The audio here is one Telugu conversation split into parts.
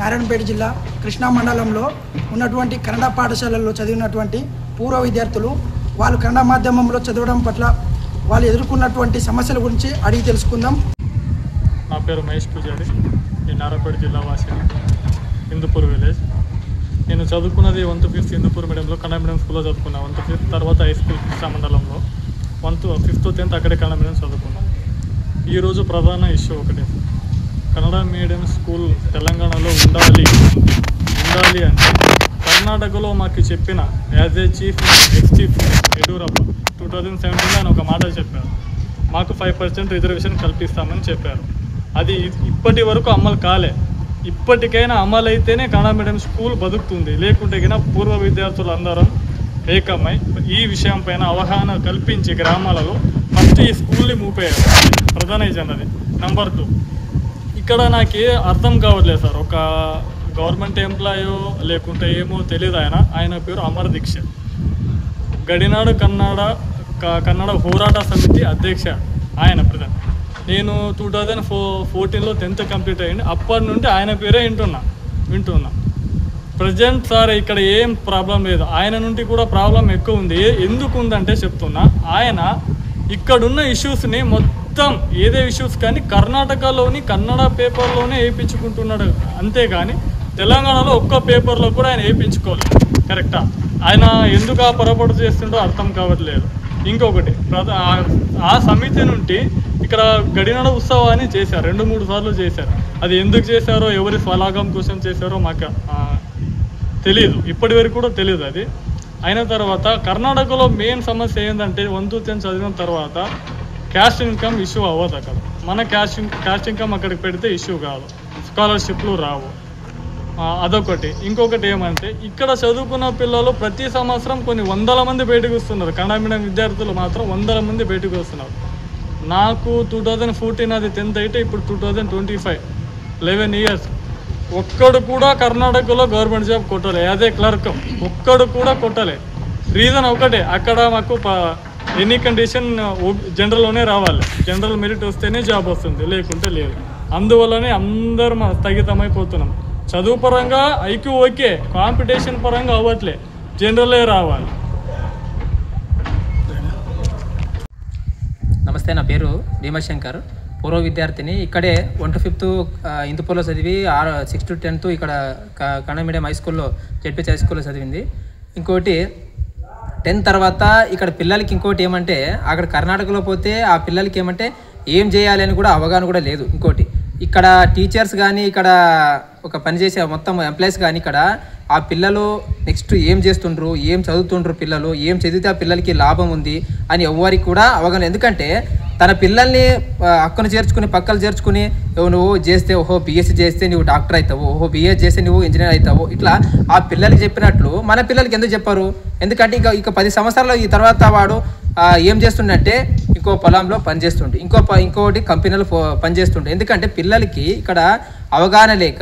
నారాయణపేట జిల్లా కృష్ణా మండలంలో ఉన్నటువంటి కన్నడ పాఠశాలల్లో చదివినటువంటి పూర్వ విద్యార్థులు వాళ్ళు కన్నడ మాధ్యమంలో చదవడం పట్ల వాళ్ళు ఎదుర్కొన్నటువంటి సమస్యల గురించి అడిగి తెలుసుకుందాం. నా పేరు మహేష్ పూజారి, నేను నారాయణపేట జిల్లా వాసిని, హిందూపూర్ విలేజ్. నేను చదువుకున్నది 1th to 5th హిందూపూర్ మీడియంలో కన్నడ మీడియం స్కూల్లో చదువుకున్నాను. 1th to 5th తర్వాత హై స్కూల్ కృష్ణా మండలంలో 1th to 5th to 10th అక్కడే కన్నడ మీడియం చదువుకున్నాను. ఈరోజు ప్రధాన ఇష్యూ ఒకటే, కన్నడ మీడియం స్కూల్ తెలంగాణలో ఉండాలి అంటే కర్ణాటకలో మాకు చెప్పిన as a ex chief Yediyurappa 2017 అని ఒక మాట చెప్పారు. మాకు 5% రిజర్వేషన్ కల్పిస్తామని చెప్పారు. అది ఇప్పటి వరకు అమలు కాలే. ఇప్పటికైనా అమలు అయితేనే కన్నడ మీడియం స్కూల్ బతుకుతుంది, లేకుంటే పూర్వ విద్యార్థులు అందరం ఏకమై ఈ విషయం పైన అవగాహన కల్పించి గ్రామాలలో ఫస్ట్ ఈ స్కూల్ని మూపేయాలి. ప్రధాన ఏజెండా అది. నెంబర్ 2, ఇక్కడ నాకు అర్థం కావట్లేదు సార్. ఒక గవర్నమెంట్ ఎంప్లాయో లేకుంటే ఏమో తెలియదు. ఆయన పేరు అమర్ దీక్ష, గడినాడు కన్నడ పోరాట సమితి అధ్యక్ష ఆయన ప్రధాన. నేను 2014లో 10th కంప్లీట్ అయ్యింది. అప్పటి నుండి ఆయన పేరే వింటున్నా. ప్రజెంట్ సార్ ఇక్కడ ఏం ప్రాబ్లం లేదు, ఆయన నుండి కూడా ప్రాబ్లం ఎక్కువ ఉంది. ఎందుకు ఉందంటే చెప్తున్నా, ఆయన ఇక్కడున్న ఇష్యూస్ని మొత్తం ఏదే ఇష్యూస్ కానీ కర్ణాటకలోని కన్నడ పేపర్లోనే వేయించుకుంటున్నాడు, అంతేగాని తెలంగాణలో ఒక్క పేపర్లో కూడా ఆయన వేయించుకోలేదు. కరెక్టా? ఆయన ఎందుకు ఆ పొరపాటు చేస్తుండో అర్థం కావట్లేదు. ఇంకొకటి, ఆ సమితి నుండి ఇక్కడ గడినాడ ఉత్సవాన్ని చేశారు, 2-3 సార్లు చేశారు. అది ఎందుకు చేశారో, ఎవరి స్వలాభం కోసం చేశారో మాకు తెలియదు, ఇప్పటి వరకు కూడా తెలియదు. అది అయిన తర్వాత కర్ణాటకలో మెయిన్ సమస్య ఏంటంటే 1th to 10th చదివిన తర్వాత క్యాస్ట్ ఇన్కమ్ ఇష్యూ అవ్వదు. అక్కడ మన క్యాస్ట్ ఇన్కమ్ అక్కడికి పెడితే ఇష్యూ కాదు, స్కాలర్షిప్లు రావు. అదొకటి. ఇంకొకటి ఏమంటే, ఇక్కడ చదువుకున్న పిల్లలు ప్రతి సంవత్సరం కొన్ని 100 మంది బయటకు వస్తున్నారు. కన్నడ మీడియం విద్యార్థులు మాత్రం 100 మంది బయటకు వస్తున్నారు. నాకు 2014 అది 10th అయితే ఇప్పుడు 2025 11 years ఒక్కడు కూడా కర్ణాటకలో గవర్నమెంట్ జాబ్ కొట్టలే. అదే క్లర్క్ ఒక్కడు కూడా కొట్టలే. రీజన్ ఒకటే, అక్కడ మాకు ఎనీ కండిషన్ జనరల్లోనే రావాలి, జనరల్ మెరిట్ వస్తేనే జాబ్ వస్తుంది, లేకుంటే లేదు. అందువల్లనే అందరం స్థగితమైపోతున్నాం. చదువు పరంగా ఐక్యూ ఓకే, కాంపిటీషన్ పరంగా అవ్వట్లే, జనరలే రావాలి. నమస్తే, నా పేరు భీమశంకర్, పూర్వ విద్యార్థిని. ఇక్కడే 1th to 5th హిందూపూర్లో చదివి 6th to 10th ఇక్కడ కన్నడ మీడియం హై స్కూల్లో జెడ్పీహెచ్ హై స్కూల్లో చదివింది. ఇంకోటి 10th తర్వాత ఇక్కడ పిల్లలకి ఇంకోటి ఏమంటే, అక్కడ కర్ణాటకలో పోతే ఆ పిల్లలకి ఏమంటే ఏం చేయాలి అని కూడా అవగాహన కూడా లేదు. ఇంకోటి, ఇక్కడ టీచర్స్ కానీ ఇక్కడ ఒక పనిచేసే మొత్తం ఎంప్లాయీస్ కానీ ఇక్కడ ఆ పిల్లలు నెక్స్ట్ ఏం చేస్తుండ్రు, ఏం చదువుతుండ్రు, పిల్లలు ఏం చదివితే ఆ పిల్లలకి లాభం ఉంది అని ఎవరికి కూడా అవగాహన. ఎందుకంటే తన పిల్లల్ని అక్కను చేర్చుకుని పక్కలు చేర్చుకుని నువ్వు చేస్తే ఓహో బీఎస్సీ చేస్తే నువ్వు డాక్టర్ అవుతావు, ఓహో బీఎస్ చేస్తే నువ్వు ఇంజనీర్ అవుతావు, ఇట్లా ఆ పిల్లలకి చెప్పినట్లు మన పిల్లలకి ఎందుకు చెప్పారు? ఎందుకంటే ఇక 10 సంవత్సరాలు ఈ తర్వాత వాడు ఏం చేస్తుండే, ఇంకో పొలంలో పనిచేస్తుండే, ఇంకోటి కంపెనీలో పనిచేస్తుండే. ఎందుకంటే పిల్లలకి ఇక్కడ అవగాహన లేక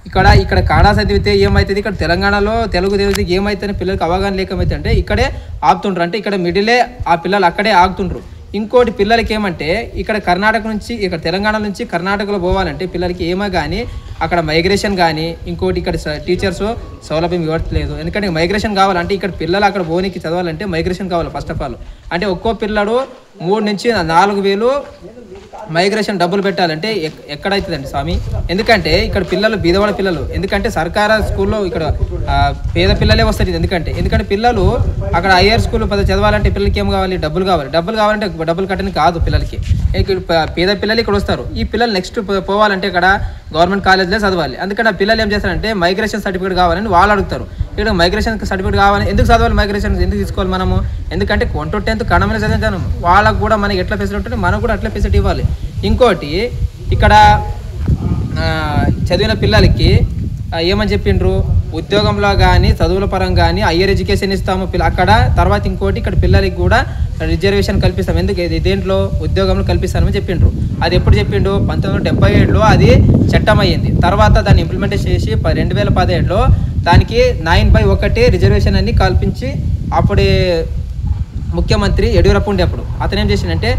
ఇక్కడ కన్నడ చదివితే ఏమవుతుంది, ఇక్కడ తెలంగాణలో తెలుగు చదివితే ఏమవుతుంది, పిల్లలకి అవగాహన లేకమైతే అంటే ఇక్కడే ఆగుతుండ్రు. అంటే ఇక్కడ మిడిలే ఆ పిల్లలు అక్కడే ఆగుతుండ్రు. ఇంకోటి, పిల్లలకి ఏమంటే ఇక్కడ కర్ణాటక నుంచి ఇక్కడ తెలంగాణ నుంచి కర్ణాటకలో పోవాలంటే పిల్లలకి ఏమో కానీ అక్కడ మైగ్రేషన్ కానీ ఇంకోటి ఇక్కడ టీచర్స్ సౌలభ్యం ఇవ్వట్లేదు. ఎందుకంటే మైగ్రేషన్ కావాలంటే ఇక్కడ పిల్లలు అక్కడ పోనీకి చదవాలంటే మైగ్రేషన్ కావాలి ఫస్ట్ ఆఫ్ ఆల్. అంటే ఒక్కో పిల్లడు 3 నుంచి 4,000 మైగ్రేషన్ డబ్బులు పెట్టాలంటే ఎక్కడైతుందండి స్వామి? ఎందుకంటే ఇక్కడ పిల్లలు బీదవాడ పిల్లలు, ఎందుకంటే సర్కారు స్కూల్లో ఇక్కడ పేద పిల్లలే వస్తారు. ఎందుకంటే పిల్లలు అక్కడ హైయర్ స్కూల్ చదవాలంటే పిల్లలకి ఏం కావాలి, డబ్బులు కావాలంటే డబ్బులు కట్టని కాదు పిల్లలకి. పేద పిల్లలు ఇక్కడ వస్తారు. ఈ పిల్లలు నెక్స్ట్ పోవాలంటే ఇక్కడ గవర్నమెంట్ కాలేజ్లో చదవాలి. అందుకని ఆ పిల్లలు ఏం చేస్తారంటే మైగ్రేషన్ సర్టిఫికేట్ కావాలని వాళ్ళు అడుగుతారు. ఇక్కడ మైగ్రేషన్ సర్టిఫికేట్ కావాలి, ఎందుకు చదవాలి, మైగ్రేషన్ ఎందుకు తీసుకోవాలి మనము? ఎందుకంటే 1th to 10th కన్నడ చదివించాను, వాళ్ళకు కూడా మనకి ఎట్లా ఫెసిలిటీ ఉంటుంది మనకు కూడా అట్లా ఫెసిలిటీ ఇవ్వాలి. ఇంకోటి, ఇక్కడ చదివిన పిల్లలకి ఏమని చెప్పిండ్రు, ఉద్యోగంలో కానీ చదువుల పరంగా కానీ హయ్యర్ ఎడ్యుకేషన్ ఇస్తాము అక్కడ. తర్వాత ఇంకోటి, ఇక్కడ పిల్లలకి కూడా రిజర్వేషన్ కల్పిస్తాం. ఎందుకు దేంట్లో ఉద్యోగంలో కల్పిస్తామని చెప్పిండ్రు. అది ఎప్పుడు చెప్పిండు? 1977లో అది చట్టం అయ్యింది. తర్వాత దాన్ని ఇంప్లిమెంటేషన్ చేసి 2017లో దానికి 9/1 రిజర్వేషన్ అన్ని కల్పించి అప్పుడే ముఖ్యమంత్రి యడ్యూరప్ప ఉండే అప్పుడు అతను ఏం చేసిందంటే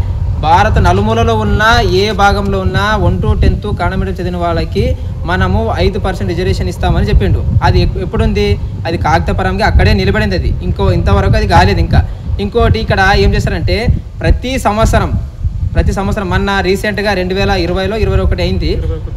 భారత నలుమూలలో ఉన్న ఏ భాగంలో ఉన్న 1 to 10th కన్నడ మీడియం చదివిన వాళ్ళకి మనము 5% రిజర్వేషన్ ఇస్తామని చెప్పిండు. అది ఎప్పుడుంది? అది కాగితపరంగా అక్కడే నిలబడింది. అది ఇంతవరకు అది కాలేదు. ఇంకోటి ఇక్కడ ఏం చేస్తారంటే ప్రతి సంవత్సరం మొన్న రీసెంట్గా 2020లో 21 అయింది.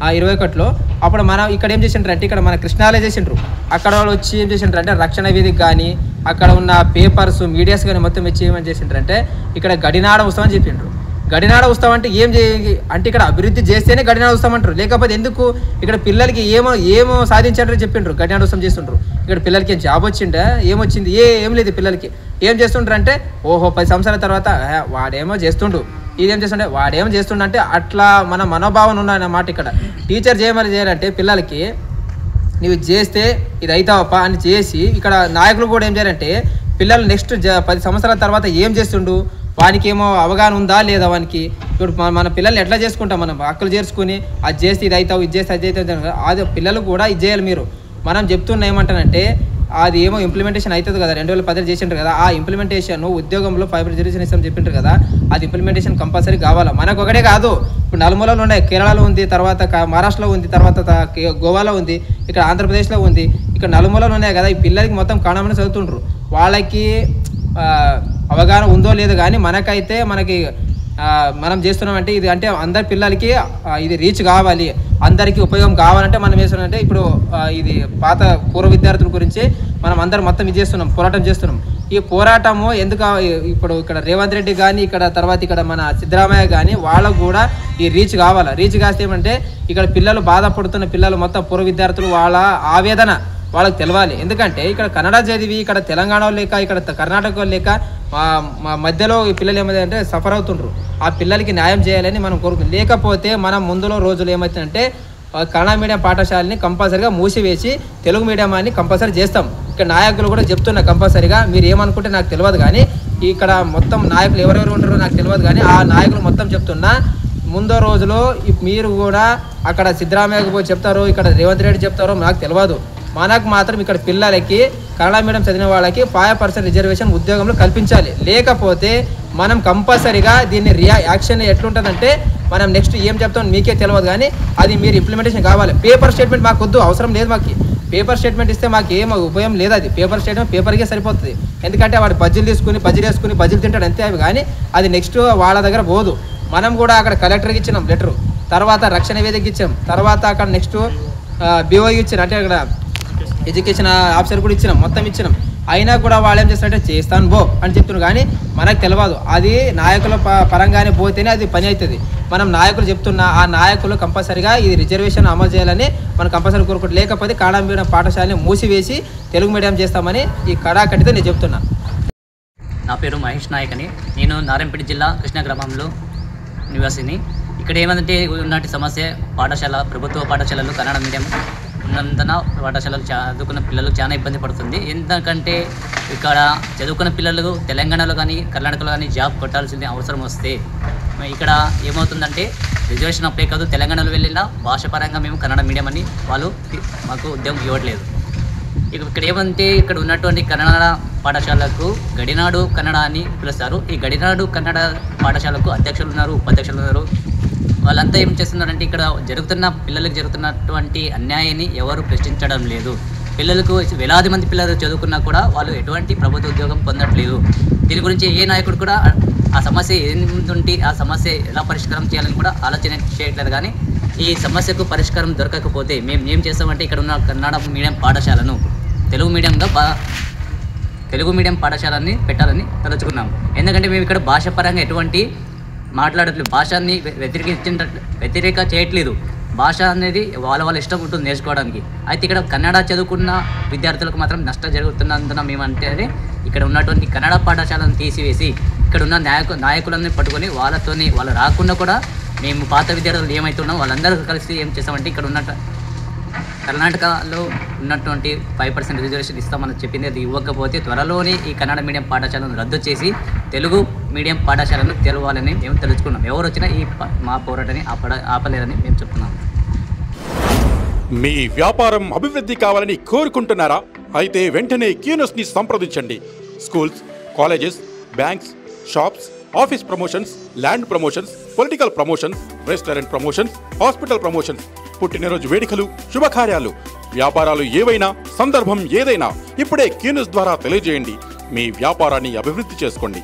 ఆ 21లో అప్పుడు మనం ఇక్కడ ఏం చేసిండ్రు అంటే ఇక్కడ మన కృష్ణాలే చేసిండ్రు. అక్కడ వాళ్ళు వచ్చి ఏం చేసిండ్రు అంటే రక్షణ వేదిక కానీ అక్కడ ఉన్న పేపర్స్ మీడియాస్ కానీ మొత్తం వచ్చి ఏమని చేసిండ్రు అంటే ఇక్కడ గడినాడ ఉత్సవం అని చెప్పిండ్రు. గడినాడ ఉత్సవం అంటే అంటే ఇక్కడ అభివృద్ధి చేస్తేనే గడినాడ ఉత్సవం అంటారు. లేకపోతే ఎందుకు ఇక్కడ పిల్లలకి ఏమో సాధించారని చెప్పిండ్రు. గడినాడ ఉత్సవం చేస్తుండ్రు. ఇక్కడ పిల్లలకి జాబ్ వచ్చిందా? ఏమొచ్చింది? ఏం లేదు. పిల్లలకి ఏం చేస్తుండ్రు అంటే 10 సంవత్సరాల తర్వాత వాడేమో చేస్తుండు, ఇదేం చేస్తుండే, వాడేమో చేస్తుండే అంటే అట్లా మన మనోభావన ఉన్నాయన్నమాట. ఇక్కడ టీచర్ చేయాలంటే పిల్లలకి నీవు చేస్తే ఇది అవుతావప్ప అని చేసి ఇక్కడ నాయకులు కూడా ఏం చేయాలంటే పిల్లలు నెక్స్ట్ 10 సంవత్సరాల తర్వాత ఏం చేస్తుండు, వానికి ఏమో అవగాహన ఉందా లేదా వానికి. ఇప్పుడు మన పిల్లల్ని ఎట్లా చేసుకుంటాం మనం అక్కలు చేర్చుకుని అది చేస్తే ఇది అవుతావు, ఇది చేస్తే అది అవుతావు. అది పిల్లలు కూడా ఇది చేయాలి. మీరు మనం చెప్తున్నా ఏమంటానంటే అది ఏమో ఇంప్లిమెంటేషన్ అవుతుంది కదా, 2010 చేసింటారు కదా. ఆ ఇంప్లిమెంటేషన్ ఉద్యోగంలో 5 రిజర్వేషన్ ఇస్తామని చెప్పింటారు కదా, అది ఇంప్లిమెంటేషన్ కంపల్సరీ కావాలా. మనకు ఒకటే కాదు, ఇప్పుడు నలుమూలలో ఉన్నాయి. కేరళలో ఉంది, తర్వాత మహారాష్ట్రలో ఉంది, తర్వాత గోవాలో ఉంది, ఇక్కడ ఆంధ్రప్రదేశ్లో ఉంది. ఇక్కడ నలుమూలలో ఉన్నాయి కదా. ఈ పిల్లలకి మొత్తం కాణమని చదువుతుండ్రు. వాళ్ళకి అవగాహన ఉందో లేదో కానీ మనకైతే మనం చేస్తున్నామంటే ఇది అంటే అందరి పిల్లలకి ఇది రీచ్ కావాలి, అందరికీ ఉపయోగం కావాలంటే మనం చేస్తున్నామంటే ఇప్పుడు ఇది పూర్వ విద్యార్థుల గురించి మనం అందరం మొత్తం ఇది చేస్తున్నాం, పోరాటం చేస్తున్నాం. ఈ పోరాటము ఎందుకు ఇప్పుడు ఇక్కడ రేవంత్ రెడ్డి కానీ ఇక్కడ మన సిద్ధరామయ్య కానీ వాళ్ళకు కూడా ఈ రీచ్ కావాలా. రీచ్ కాస్తే ఏమంటే ఇక్కడ పిల్లలు బాధపడుతున్న పిల్లలు మొత్తం పూర్వ విద్యార్థులు వాళ్ళ ఆవేదన వాళ్ళకి తెలవాలి. ఎందుకంటే ఇక్కడ కన్నడ చదివి ఇక్కడ తెలంగాణ లేక ఇక్కడ కర్ణాటక లేక మధ్యలో ఈ పిల్లలు ఏమైందంటే సఫర్ అవుతుండ్రు. ఆ పిల్లలకి న్యాయం చేయాలని మనం కోరుకుంటాం. లేకపోతే మనం ముందులో రోజులు ఏమవుతుందంటే కన్నడ మీడియం పాఠశాలని కంపల్సరీగా మూసివేసి తెలుగు మీడియాన్ని కంపల్సరీ చేస్తాం. ఇక్కడ నాయకులు కూడా చెప్తున్నా కంపల్సరీగా మీరు ఏమనుకుంటే నాకు తెలియదు కానీ ఇక్కడ మొత్తం నాయకులు ఎవరెవరు ఉంటారో నాకు తెలియదు కానీ ఆ నాయకులు మొత్తం చెప్తున్నా ముందో రోజులో మీరు కూడా అక్కడ సిద్ధరామయ్యకు పోయి చెప్తారో ఇక్కడ రేవంత్ రెడ్డి చెప్తారో నాకు తెలియదు. మనకు మాత్రం ఇక్కడ పిల్లలకి కన్నడ మీడియం చదివిన వాళ్ళకి 5% రిజర్వేషన్ ఉద్యోగంలో కల్పించాలి. లేకపోతే మనం కంపల్సరీగా దీన్ని యాక్షన్ ఎట్లుంటుందంటే మనం నెక్స్ట్ ఏం చెప్తాం మీకే తెలియదు కానీ అది మీరు ఇంప్లిమెంటేషన్ కావాలి. పేపర్ స్టేట్మెంట్ మాకు వద్దు, అవసరం లేదు. మాకు పేపర్ స్టేట్మెంట్ ఇస్తే మాకు ఏం ఉపయోగం లేదు. అది పేపర్ స్టేట్మెంట్ పేపర్కే సరిపోతుంది. ఎందుకంటే వాడు బజ్జీలు వేసుకుని బజ్జీలు తింటాడు అంతే. అవి కానీ అది నెక్స్ట్ వాళ్ళ దగ్గర పోదు. మనం కూడా అక్కడ కలెక్టర్కి ఇచ్చినాం లెటరు, తర్వాత రక్షణ వేదికకి ఇచ్చాం, తర్వాత అక్కడ నెక్స్ట్ బీఓకి ఇచ్చినాం, అంటే అక్కడ ఎడ్యుకేషన్ ఆఫీసర్ కూడా ఇచ్చినాం, మొత్తం ఇచ్చినాం. అయినా కూడా వాళ్ళు ఏం చేస్తారంటే చేస్తాను బో అని చెప్తున్నారు కానీ మనకు తెలియదు. అది నాయకుల పరంగానే పోతేనే అది పని అవుతుంది. మనం నాయకులు చెప్తున్నా ఆ నాయకులు కంపల్సరీగా ఇది రిజర్వేషన్ అమలు చేయాలని మనం కంపల్సరీ కోరుకుంటాం. లేకపోతే కన్నడ మీడియం పాఠశాలని మూసివేసి తెలుగు మీడియం చేస్తామని ఈ కడాకటితో నేను చెప్తున్నా. నా పేరు మహేష్ నాయక్ అని. నేను నారాయణపేట జిల్లా కృష్ణ గ్రామంలో నివాసిని. ఇక్కడ ఏమంటే ఉన్నటి సమస్య ప్రభుత్వ పాఠశాలలు కన్నడ మీడియం ఉన్నందున పాఠశాలలు చదువుకున్న పిల్లలు చాలా ఇబ్బంది పడుతుంది. ఎందుకంటే ఇక్కడ చదువుకున్న పిల్లలు తెలంగాణలో కానీ కర్ణాటకలో కానీ జాబ్ కొట్టాల్సిన అవసరం వస్తే ఇక్కడ ఏమవుతుందంటే రిజర్వేషన్ అప్లై కాదు, తెలంగాణలో వెళ్ళినా భాషపరంగా మేము కన్నడ మీడియం అని వాళ్ళు మాకు ఉద్యోగం ఇవ్వట్లేదు. ఇక్కడ ఏమంటే ఇక్కడ ఉన్నటువంటి కన్నడ పాఠశాలకు గడినాడు కన్నడ అని పిలుస్తారు. ఈ గడినాడు కన్నడ పాఠశాలకు అధ్యక్షులు ఉన్నారు, ఉపాధ్యక్షులు ఉన్నారు. వాళ్ళంతా ఏం చేస్తున్నారంటే ఇక్కడ పిల్లలకు జరుగుతున్నటువంటి అన్యాయాన్ని ఎవరు ప్రశ్నించడం లేదు. పిల్లలకు వేలాది మంది పిల్లలు చదువుకున్నా కూడా వాళ్ళు ఎటువంటి ప్రభుత్వ ఉద్యోగం పొందట్లేదు. దీని గురించి ఏ నాయకుడు కూడా ఆ సమస్య ఏంటి, ఆ సమస్య ఎలా పరిష్కారం చేయాలని కూడా ఆలోచన చేయట్లేదు. కానీ ఈ సమస్యకు పరిష్కారం దొరకకపోతే మేము ఏం చేస్తామంటే ఇక్కడ ఉన్న కన్నడ మీడియం పాఠశాలను తెలుగు మీడియం పాఠశాలని పెట్టాలని తలుచుకున్నాం. ఎందుకంటే మేము ఇక్కడ భాషపరంగా ఎటువంటి మాట్లాడట్లేదు, భాషని వ్యతిరేక చేయట్లేదు. భాష అనేది వాళ్ళ ఇష్టం ఉంటుంది నేర్చుకోవడానికి. అయితే ఇక్కడ కన్నడ చదువుకున్న విద్యార్థులకు మాత్రం నష్టం జరుగుతున్నందున మేమంటే ఇక్కడ ఉన్నటువంటి కన్నడ పాఠశాలను తీసివేసి ఇక్కడ ఉన్న నాయకులందరినీ పట్టుకొని వాళ్ళు రాకుండా కూడా మేము పాత విద్యార్థులు ఏమవుతున్నాం వాళ్ళందరూ కలిసి ఏం చేస్తామంటే ఇక్కడ ఉన్న కర్ణాటకలో ఉన్నటువంటి 5% రిజర్వేషన్ ఇస్తామని చెప్పింది. అది ఇవ్వకపోతే త్వరలోనే ఈ కన్నడ మీడియం పాఠశాలను రద్దు చేసి తెలుగు మీడియం పాఠశాలను తెలవాలని మేము తెలుసుకున్నాం. ఎవరు వచ్చినా మా పోరాటాన్ని ఆపలేరని మేము చెప్తున్నాము. మీ వ్యాపారం అభివృద్ధి కావాలని కోరుకుంటున్నారా? అయితే వెంటనే క్యూనస్ని సంప్రదించండి. Schools, colleges, banks, shops, office promotions, land promotions, political promotions, restaurant promotions, hospital promotions పుట్టినరోజు వేడుకలు, శుభకార్యాలు, వ్యాపారాలు ఏవైనా, సందర్భం ఏదైనా ఇప్పుడే క్యూన్యూస్ ద్వారా తెలియజేయండి. మీ వ్యాపారాన్ని అభివృద్ధి చేసుకోండి.